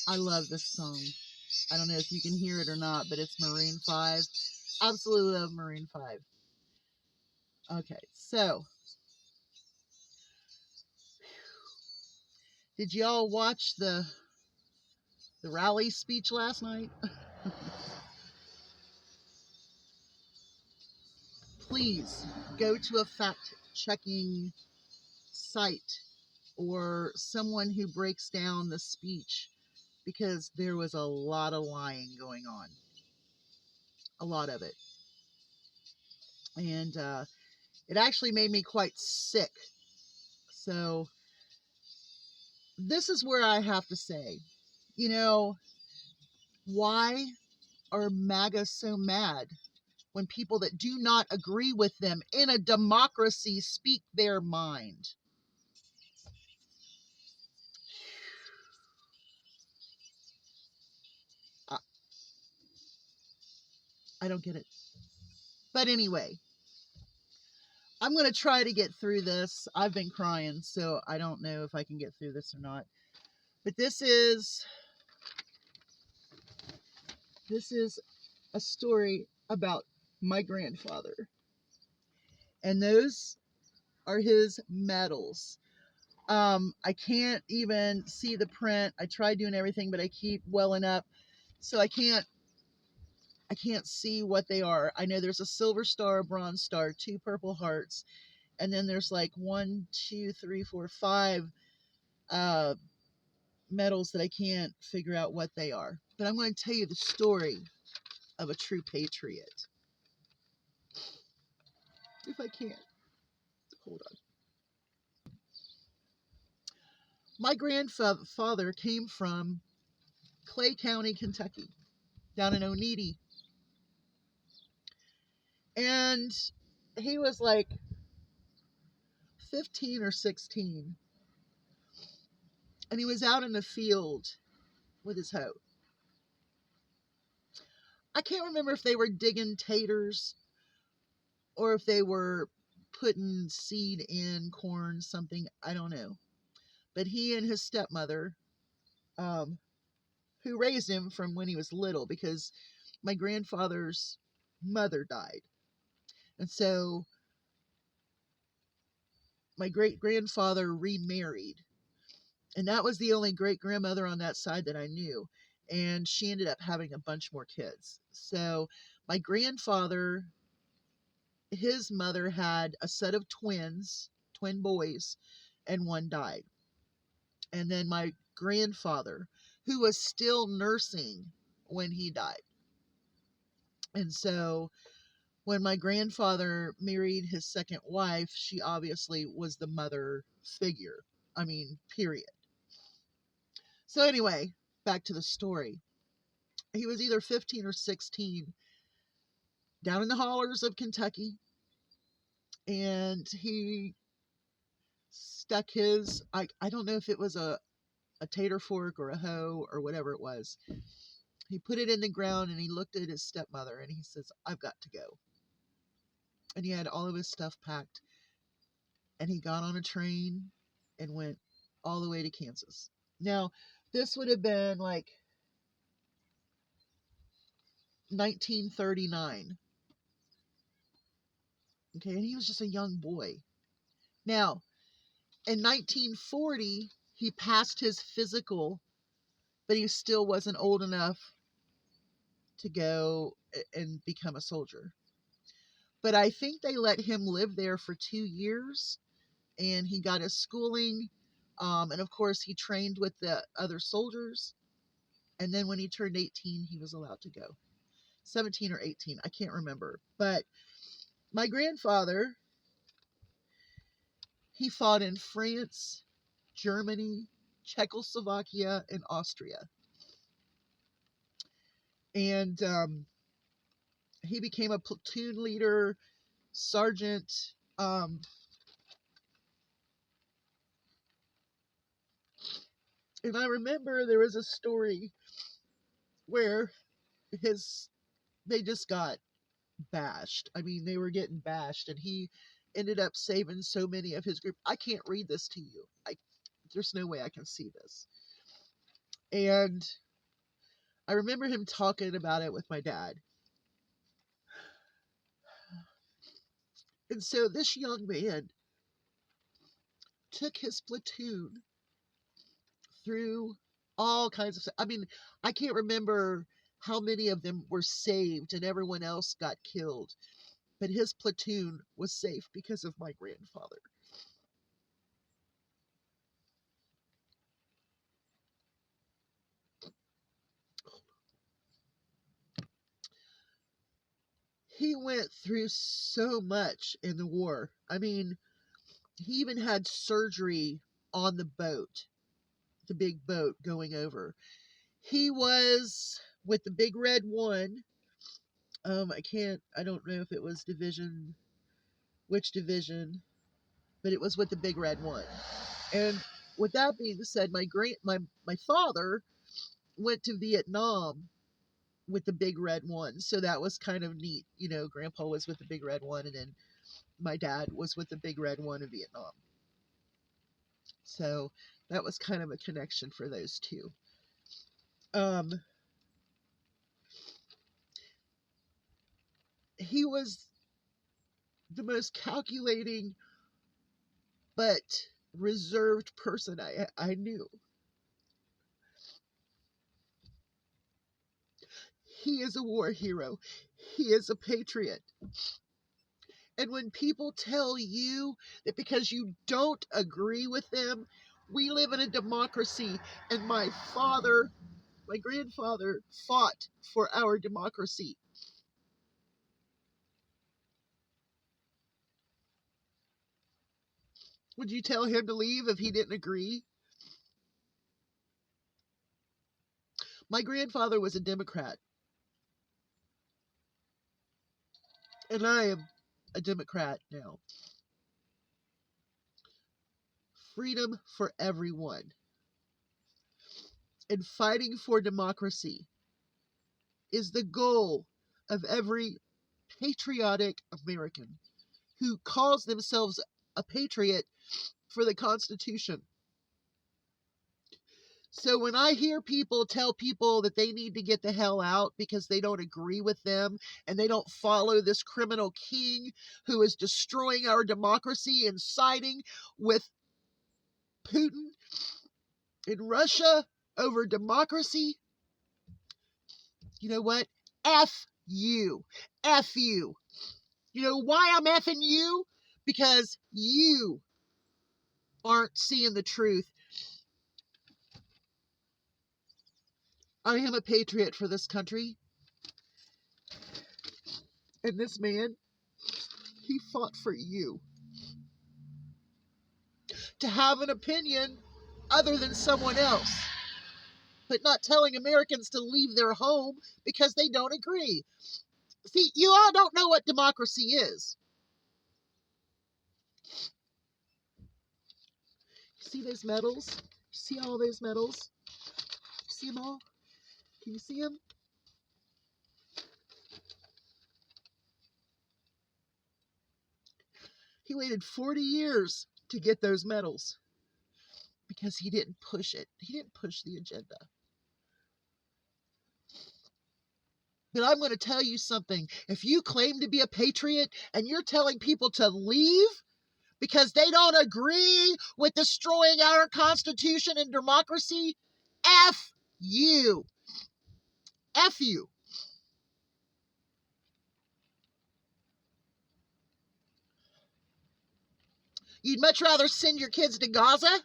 I love this song. I don't know if you can hear it or not, but it's Maroon 5. Absolutely love Maroon 5. Okay, so did y'all watch the rally speech last night? Please go to a fact checking site or someone who breaks down the speech because there was a lot of lying going on. A lot of it. And it actually made me quite sick. So, this is where I have to say, you know, why are MAGA so mad when people that do not agree with them in a democracy speak their mind? I, I don't get it. But anyway, I'm going to try to get through this. I've been crying, so I don't know if I can get through this or not. But this is a story about my grandfather. And those are his medals. I can't even see the print. I tried doing everything, but I keep welling up. So I can't see what they are. I know there's a silver star, a bronze star, 2 purple hearts, and then there's like 1, 2, 3, 4, 5 medals that I can't figure out what they are. But I'm going to tell you the story of a true patriot. If I can. Hold on. My grandfather came from Clay County, Kentucky, down in Oneida. And he was like 15 or 16. And he was out in the field with his hoe. I can't remember if they were digging taters or if they were putting seed in corn, something. I don't know. But he and his stepmother, who raised him from when he was little, because my grandfather's mother died. And so my great grandfather remarried. And that was the only great grandmother on that side that I knew. And she ended up having a bunch more kids. So my grandfather, his mother had a set of twin boys, and one died. And then my grandfather, who was still nursing when he died. And so when my grandfather married his second wife, she obviously was the mother figure. I mean, period. So anyway, back to the story. He was either 15 or 16 down in the hollers of Kentucky, and he stuck his, I don't know if it was a tater fork or a hoe or whatever it was. He put it in the ground and he looked at his stepmother and he says, I've got to go. And he had all of his stuff packed, and he got on a train and went all the way to Kansas. Now, this would have been like 1939. Okay, and he was just a young boy. Now, in 1940, he passed his physical, but he still wasn't old enough to go and become a soldier. But I think they let him live there for 2 years, and he got his schooling. And of course, he trained with the other soldiers. And then when he turned 18, he was allowed to go. 17 or 18, I can't remember. But my grandfather, he fought in France, Germany, Czechoslovakia, and Austria. And he became a platoon leader, sergeant. And I remember there was a story where they just got bashed. I mean, they were getting bashed, and he ended up saving so many of his group. I can't read this to you. There's no way I can see this. And I remember him talking about it with my dad. And so this young man took his platoon through all kinds of stuff. I mean, I can't remember how many of them were saved and everyone else got killed, but his platoon was safe because of my grandfather. He went through so much in the war. I mean, he even had surgery on the boat, the big boat going over. He was with the Big Red One. I don't know if it was which division, but it was with the Big Red One. And with that being said, my father went to Vietnam with the Big Red One, so that was kind of neat. You know, Grandpa was with the Big Red One, and then my dad was with the Big Red One in Vietnam. So that was kind of a connection for those two. Um, he was the most calculating but reserved person I knew. He is a war hero. He is a patriot. And when people tell you that because you don't agree with them, we live in a democracy, and my grandfather, fought for our democracy. Would you tell him to leave if he didn't agree? My grandfather was a Democrat, and I am a Democrat now. Freedom for everyone and fighting for democracy is the goal of every patriotic American who calls themselves a patriot for the Constitution. So when I hear people tell people that they need to get the hell out because they don't agree with them and they don't follow this criminal king who is destroying our democracy and siding with Putin in Russia over democracy, you know what? F you. F you. You know why I'm effing you? Because you aren't seeing the truth. I am a patriot for this country. And this man, he fought for you. To have an opinion other than someone else, but not telling Americans to leave their home because they don't agree. See, you all don't know what democracy is. See those medals? See all those medals? See them all? Can you see them? He waited 40 years to get those medals because he didn't push it. He didn't push the agenda. But I'm going to tell you something. If you claim to be a patriot and you're telling people to leave because they don't agree with destroying our Constitution and democracy, F you. F you. You'd much rather send your kids to Gaza,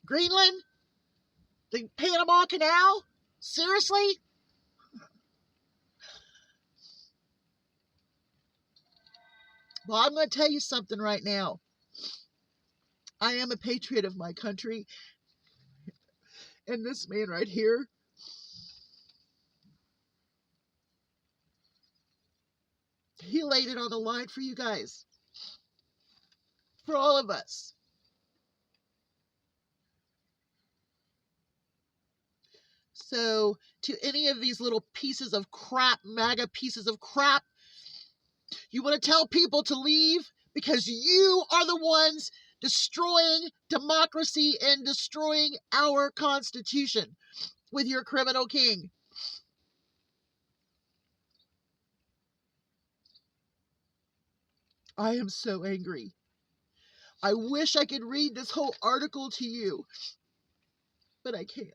Greenland, the Panama Canal? Seriously? Well, I'm going to tell you something right now. I am a patriot of my country. And this man right here, he laid it on the line for you guys. For all of us. So, to any of these little pieces of crap, MAGA pieces of crap, you want to tell people to leave because you are the ones destroying democracy and destroying our Constitution with your criminal king. I am so angry. I wish I could read this whole article to you, but I can't.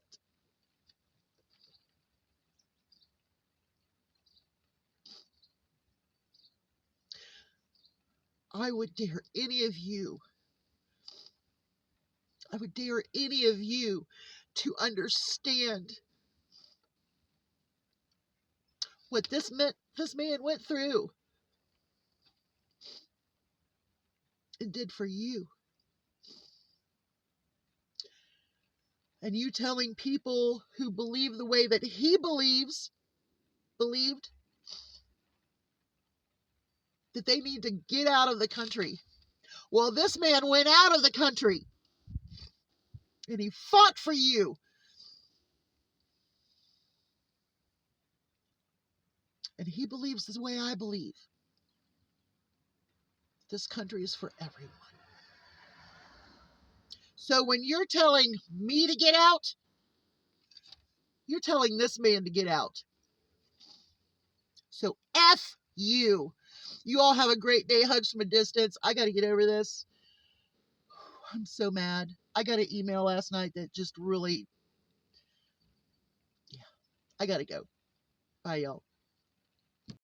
I would dare any of you, to understand what this man went through and did for you. And you telling people who believe the way that he believed that they need to get out of the country. Well, this man went out of the country and he fought for you. And he believes the way I believe. This country is for everyone. So when you're telling me to get out, you're telling this man to get out. So F you. You all have a great day. Hugs from a distance. I got to get over this. I'm so mad. I got an email last night that just really, yeah, I got to go. Bye, y'all.